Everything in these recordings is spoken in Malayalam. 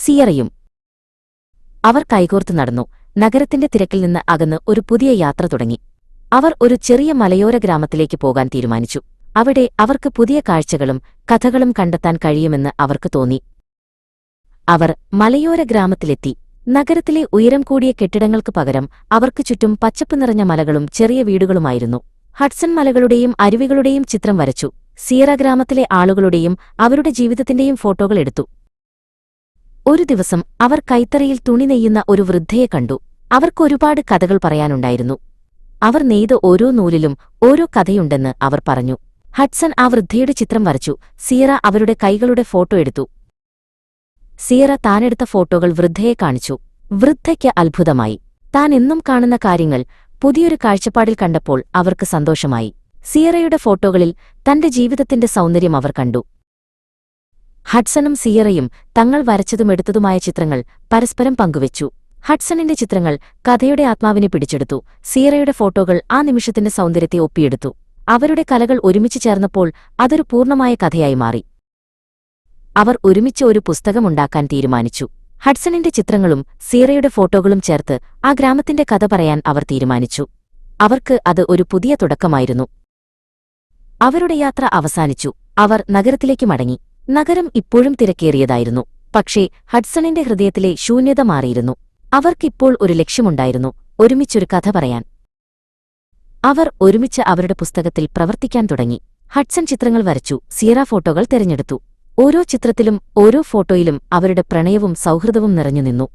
സിയറയും. അവർ കൈകോർത്ത് നടന്നു. നഗരത്തിന്റെ തിരക്കിൽ നിന്ന് അകന്ന് ഒരു പുതിയ യാത്ര തുടങ്ങി. അവർ ഒരു ചെറിയ മലയോര ഗ്രാമത്തിലേക്ക് പോകാൻ തീരുമാനിച്ചു. അവിടെ അവർക്ക് പുതിയ കാഴ്ചകളും കഥകളും കണ്ടെത്താൻ കഴിയുമെന്ന് അവർക്ക് തോന്നി. അവർ മലയോര ഗ്രാമത്തിലെത്തി. നഗരത്തിലെ ഉയരം കൂടിയ കെട്ടിടങ്ങൾക്ക് പകരം അവർക്ക് ചുറ്റും പച്ചപ്പ് നിറഞ്ഞ മലകളും ചെറിയ വീടുകളുമായിരുന്നു. ഹഡ്സൺ മലകളുടെയും അരുവികളുടെയും ചിത്രം വരച്ചു. സിയറ ഗ്രാമത്തിലെ ആളുകളുടെയും അവരുടെ ജീവിതത്തിന്റെയും ഫോട്ടോകൾ എടുത്തു. ഒരു ദിവസം അവർ കൈത്തറിയിൽ തുണി നെയ്യുന്ന ഒരു വൃദ്ധയെ കണ്ടു. അവർക്കൊരുപാട് കഥകൾ പറയാനുണ്ടായിരുന്നു. അവർ നെയ്ത ഓരോ നൂലിലും ഓരോ കഥയുണ്ടെന്ന് അവർ പറഞ്ഞു. ഹഡ്സൺ ആ വൃദ്ധയുടെ ചിത്രം വരച്ചു. സിയറ അവരുടെ കൈകളുടെ ഫോട്ടോ എടുത്തു. സിയറ താനെടുത്ത ഫോട്ടോകൾ വൃദ്ധയെ കാണിച്ചു. വൃദ്ധയ്ക്ക് അത്ഭുതമായി. താൻ എന്നും കാണുന്ന കാര്യങ്ങൾ പുതിയൊരു കാഴ്ചപ്പാടിൽ കണ്ടപ്പോൾ അവർക്ക് സന്തോഷമായി. സിയറയുടെ ഫോട്ടോകളിൽ തന്റെ ജീവിതത്തിന്റെ സൗന്ദര്യം അവർ കണ്ടു. ഹഡ്സണും സിയറയും തങ്ങൾ വരച്ചതും എടുത്തതുമായ ചിത്രങ്ങൾ പരസ്പരം പങ്കുവച്ചു. ഹഡ്സണിന്റെ ചിത്രങ്ങൾ കഥയുടെ ആത്മാവിനെ പിടിച്ചെടുത്തു. സിയറയുടെ ഫോട്ടോകൾ ആ നിമിഷത്തിന്റെ സൗന്ദര്യത്തെ ഒപ്പിയെടുത്തു. അവരുടെ കലകൾ ഒരുമിച്ച് ചേർന്നപ്പോൾ അതൊരു പൂർണ്ണമായ കഥയായി മാറി. അവർ ഒരുമിച്ച് ഒരു പുസ്തകമുണ്ടാക്കാൻ തീരുമാനിച്ചു. ഹഡ്സണിന്റെ ചിത്രങ്ങളും സിയറയുടെ ഫോട്ടോകളും ചേർത്ത് ആ ഗ്രാമത്തിന്റെ കഥ പറയാൻ അവർ തീരുമാനിച്ചു. അവർക്ക് അത് ഒരു പുതിയ തുടക്കമായിരുന്നു. അവരുടെ യാത്ര അവസാനിച്ചു. അവർ നഗരത്തിലേക്ക് മടങ്ങി. നഗരം ഇപ്പോഴും തിരക്കേറിയതായിരുന്നു. പക്ഷേ ഹഡ്സണിന്റെ ഹൃദയത്തിലെ ശൂന്യത മാറിയിരുന്നു. അവർക്കിപ്പോൾ ഒരു ലക്ഷ്യമുണ്ടായിരുന്നു: ഒരുമിച്ചൊരു കഥ പറയാൻ. അവർ ഒരുമിച്ച് അവരുടെ പുസ്തകത്തിൽ പ്രവർത്തിക്കാൻ തുടങ്ങി. ഹഡ്സൺ ചിത്രങ്ങൾ വരച്ചു. സിയറ ഫോട്ടോകൾ തിരഞ്ഞെടുത്തു. ഓരോ ചിത്രത്തിലും ഓരോ ഫോട്ടോയിലും അവരുടെ പ്രണയവും സൗഹൃദവും നിറഞ്ഞുനിന്നു.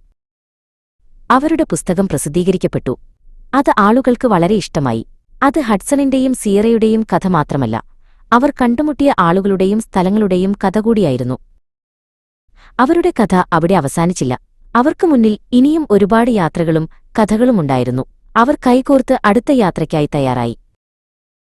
അവരുടെ പുസ്തകം പ്രസിദ്ധീകരിക്കപ്പെട്ടു. അത് ആളുകൾക്ക് വളരെ ഇഷ്ടമായി. അത് ഹഡ്സണിന്റെയും സിയറയുടെയും കഥ മാത്രമല്ല, അവർ കണ്ടുമുട്ടിയ ആളുകളുടെയും സ്ഥലങ്ങളുടെയും കഥ കൂടിയായിരുന്നു. അവരുടെ കഥ അവിടെ അവസാനിച്ചില്ല. അവർക്ക് മുന്നിൽ ഇനിയും ഒരുപാട് യാത്രകളും കഥകളുമുണ്ടായിരുന്നു. അവർ കൈകോർത്ത് അടുത്ത യാത്രയ്ക്കായി തയ്യാറായി.